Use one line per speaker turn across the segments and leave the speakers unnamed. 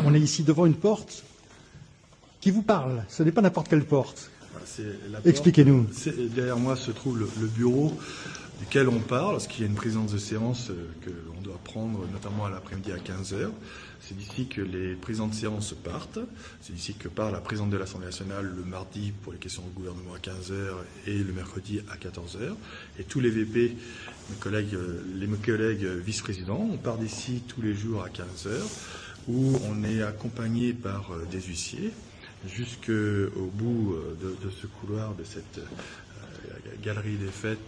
On est ici devant une porte qui vous parle. Ce n'est pas n'importe quelle porte. Expliquez-nous.
Derrière moi se trouve le bureau duquel on parle, parce qu'il y a une présidence de séance que l'on doit prendre, notamment à l'après-midi à 15h. C'est d'ici que les présidents de séance partent. C'est d'ici que part la présidente de l'Assemblée nationale le mardi pour les questions au gouvernement à 15h et le mercredi à 14h. Et tous les VP, mes collègues vice-présidents, on part d'ici tous les jours à 15h, où on est accompagné par des huissiers jusqu'au bout de ce couloir, de cette galerie des fêtes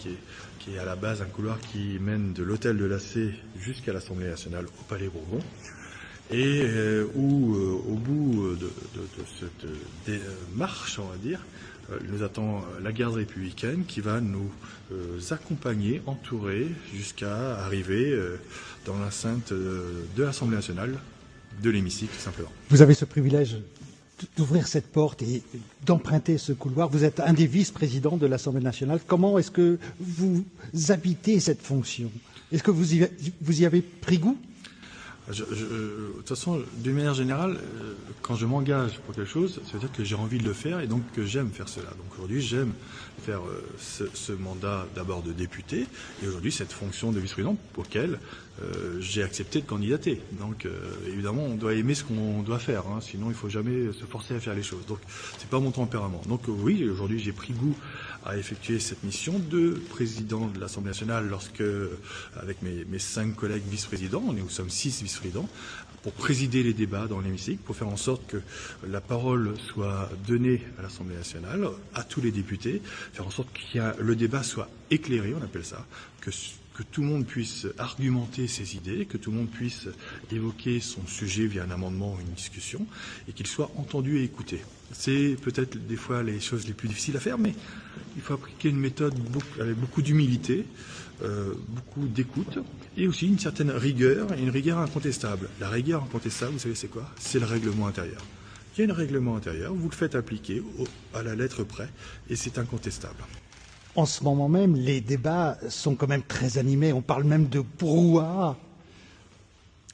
qui est à la base un couloir qui mène de l'hôtel de l'AC jusqu'à l'Assemblée nationale au Palais Bourbon, et où au bout de cette marche, on va dire, nous attend la garde républicaine qui va nous accompagner, entourer, jusqu'à arriver dans l'enceinte de l'Assemblée nationale, de l'hémicycle simplement.
Vous avez ce privilège d'ouvrir cette porte et d'emprunter ce couloir. Vous êtes un des vice-présidents de l'Assemblée nationale. Comment est-ce que vous habitez cette fonction? Est-ce que vous y avez pris goût?
De toute façon, d'une manière générale, quand je m'engage pour quelque chose, ça veut dire que j'ai envie de le faire et donc que j'aime faire cela. Donc aujourd'hui, j'aime faire ce mandat d'abord de député et aujourd'hui cette fonction de vice-président pour laquelle j'ai accepté de candidater. Donc évidemment, on doit aimer ce qu'on doit faire, hein, sinon il ne faut jamais se forcer à faire les choses. Donc c'est pas mon tempérament. Donc oui, aujourd'hui j'ai pris goût à effectuer cette mission de président de l'Assemblée nationale lorsque, avec mes 5 collègues vice-présidents, nous sommes 6 vice-présidents, pour présider les débats dans l'hémicycle, pour faire en sorte que la parole soit donnée à l'Assemblée nationale, à tous les députés, faire en sorte que le débat soit éclairé, on appelle ça, que tout le monde puisse argumenter ses idées, que tout le monde puisse évoquer son sujet via un amendement ou une discussion, et qu'il soit entendu et écouté. C'est peut-être des fois les choses les plus difficiles à faire, mais il faut appliquer une méthode avec beaucoup d'humilité, beaucoup d'écoute, et aussi une certaine rigueur, et une rigueur incontestable. La rigueur incontestable, vous savez c'est quoi? C'est le règlement intérieur. Il y a un règlement intérieur, vous le faites appliquer à la lettre près, et c'est incontestable.
En ce moment même, les débats sont quand même très animés. On parle même de brouhaha.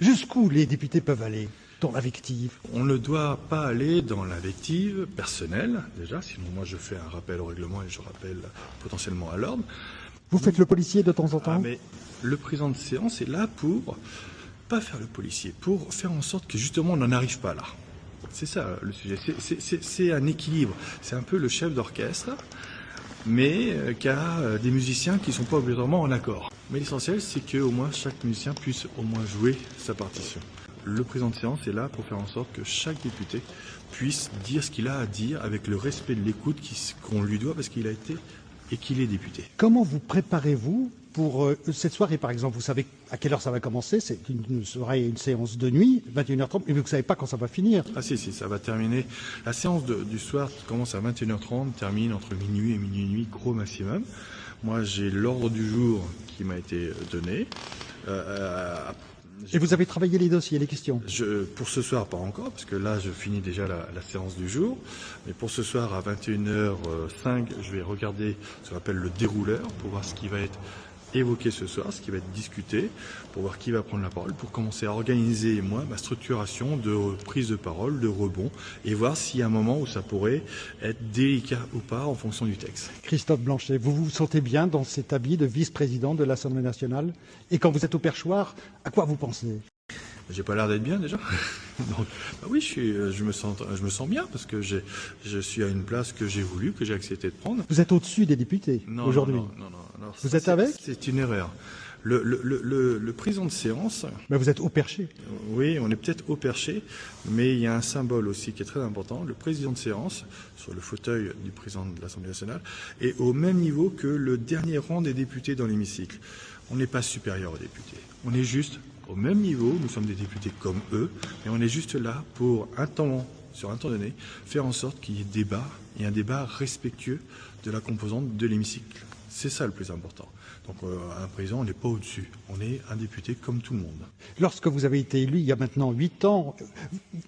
Jusqu'où les députés peuvent aller dans l'invective?
On ne doit pas aller dans l'invective personnelle, déjà, sinon moi je fais un rappel au règlement et je rappelle potentiellement à l'ordre.
Vous faites le policier de temps en temps?
Mais le président de séance est là pour pas faire le policier, pour faire en sorte que justement on n'en arrive pas là. C'est ça le sujet. C'est un équilibre. C'est un peu le chef d'orchestre, mais qui a des musiciens qui ne sont pas obligatoirement en accord. Mais l'essentiel, c'est qu'au moins chaque musicien puisse au moins jouer sa partition. Le président de séance est là pour faire en sorte que chaque député puisse dire ce qu'il a à dire avec le respect de l'écoute qu'on lui doit parce qu'il a été et qu'il est député.
Comment vous préparez-vous pour cette soirée, par exemple? Vous savez à quelle heure ça va commencer? C'est une soirée, une séance de nuit, 21h30, mais vous ne savez pas quand ça va finir.
Ah si, ça va terminer. La séance du soir commence à 21h30, termine entre minuit et minuit et demi, gros maximum. Moi, j'ai l'ordre du jour qui m'a été donné.
Et vous avez travaillé les dossiers, les questions?
Pour ce soir, pas encore, parce que là, je finis déjà la séance du jour. Mais pour ce soir, à 21h05, je vais regarder ce qu'on appelle le dérouleur, pour voir ce qui va être évoqué ce soir, ce qui va être discuté, pour voir qui va prendre la parole, pour commencer à organiser, moi, ma structuration de prise de parole, de rebond, et voir s'il y a un moment où ça pourrait être délicat ou pas en fonction du texte.
Christophe Blanchet, vous vous sentez bien dans cet habit de vice-président de l'Assemblée nationale? Et quand vous êtes au perchoir, à quoi vous pensez?
J'ai pas l'air d'être bien déjà. Donc, bah oui, je me sens bien parce que je suis à une place que j'ai voulu, que j'ai accepté de prendre.
Vous êtes au-dessus des députés aujourd'hui?
Non.
Vous êtes avec?
C'est une erreur. Le président de séance...
Mais vous êtes au perché.
Oui, on est peut-être au perché, mais il y a un symbole aussi qui est très important. Le président de séance, sur le fauteuil du président de l'Assemblée nationale, est au même niveau que le dernier rang des députés dans l'hémicycle. On n'est pas supérieur aux députés. On est juste au même niveau, nous sommes des députés comme eux, mais on est juste là pour sur un temps donné, faire en sorte qu'il y ait débat, et un débat respectueux de la composante de l'hémicycle. C'est ça le plus important. Donc un président, on n'est pas au-dessus. On est un député comme tout le monde.
Lorsque vous avez été élu il y a maintenant 8 ans,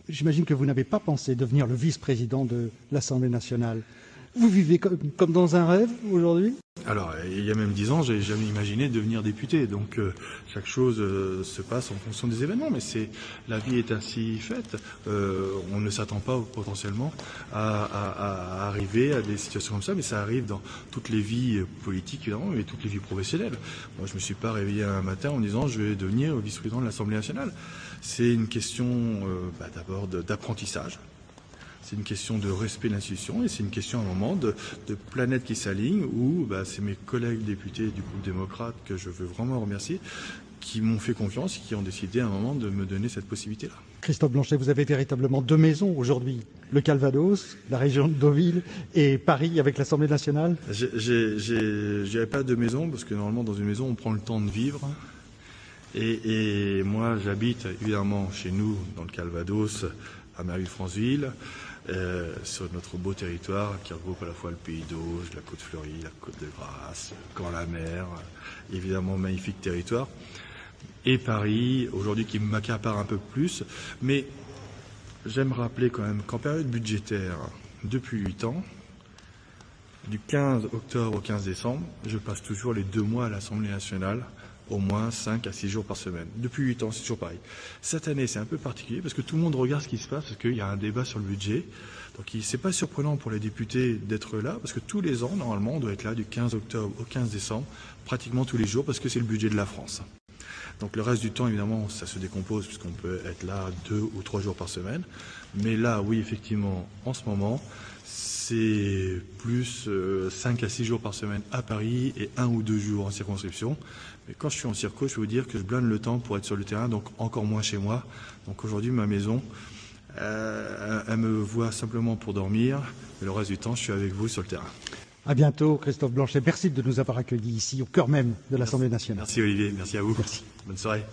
j'imagine que vous n'avez pas pensé devenir le vice-président de l'Assemblée nationale. Vous vivez comme dans un rêve aujourd'hui?
Alors, il y a même 10 ans, j'ai jamais imaginé devenir député. Donc, chaque chose se passe en fonction des événements. Mais la vie est ainsi faite. On ne s'attend pas potentiellement à arriver à des situations comme ça, mais ça arrive dans toutes les vies politiques, évidemment, et toutes les vies professionnelles. Moi, je me suis pas réveillé un matin en disant je vais devenir vice-président de l'Assemblée nationale. C'est une question d'abord d'apprentissage. C'est une question de respect de l'institution et c'est une question à un moment de planète qui s'aligne où c'est mes collègues députés du groupe démocrate que je veux vraiment remercier qui m'ont fait confiance et qui ont décidé à un moment de me donner cette possibilité-là.
Christophe Blanchet, vous avez véritablement 2 maisons aujourd'hui, le Calvados, la région de Deauville et Paris avec l'Assemblée nationale.
J'avais pas 2 maisons parce que normalement dans une maison on prend le temps de vivre. Et moi j'habite évidemment chez nous dans le Calvados à Merville-Franceville. Sur notre beau territoire qui regroupe à la fois le Pays d'Auge, la Côte-Fleurie, la Côte-de-Grâce, Caen-la-Mer, évidemment magnifique territoire, et Paris, aujourd'hui qui m'accapare un peu plus, mais j'aime rappeler quand même qu'en période budgétaire, depuis 8 ans, du 15 octobre au 15 décembre, je passe toujours les 2 mois à l'Assemblée nationale, au moins 5 à 6 jours par semaine. Depuis 8 ans, c'est toujours pareil. Cette année, c'est un peu particulier parce que tout le monde regarde ce qui se passe, parce qu'il y a un débat sur le budget. Donc, c'est pas surprenant pour les députés d'être là, parce que tous les ans, normalement, on doit être là du 15 octobre au 15 décembre, pratiquement tous les jours, parce que c'est le budget de la France. Donc, le reste du temps, évidemment, ça se décompose, puisqu'on peut être là 2 ou 3 jours par semaine. Mais là, oui, effectivement, en ce moment, c'est plus 5 à 6 jours par semaine à Paris et 1 ou 2 jours en circonscription. Mais quand je suis en circo, je peux vous dire que je blinde le temps pour être sur le terrain, donc encore moins chez moi. Donc aujourd'hui, ma maison, elle me voit simplement pour dormir, mais le reste du temps, je suis avec vous sur le terrain.
À bientôt, Christophe Blanchet. Merci de nous avoir accueillis ici, au cœur même de l'Assemblée nationale.
Merci Olivier, merci à vous.
Merci.
Bonne soirée.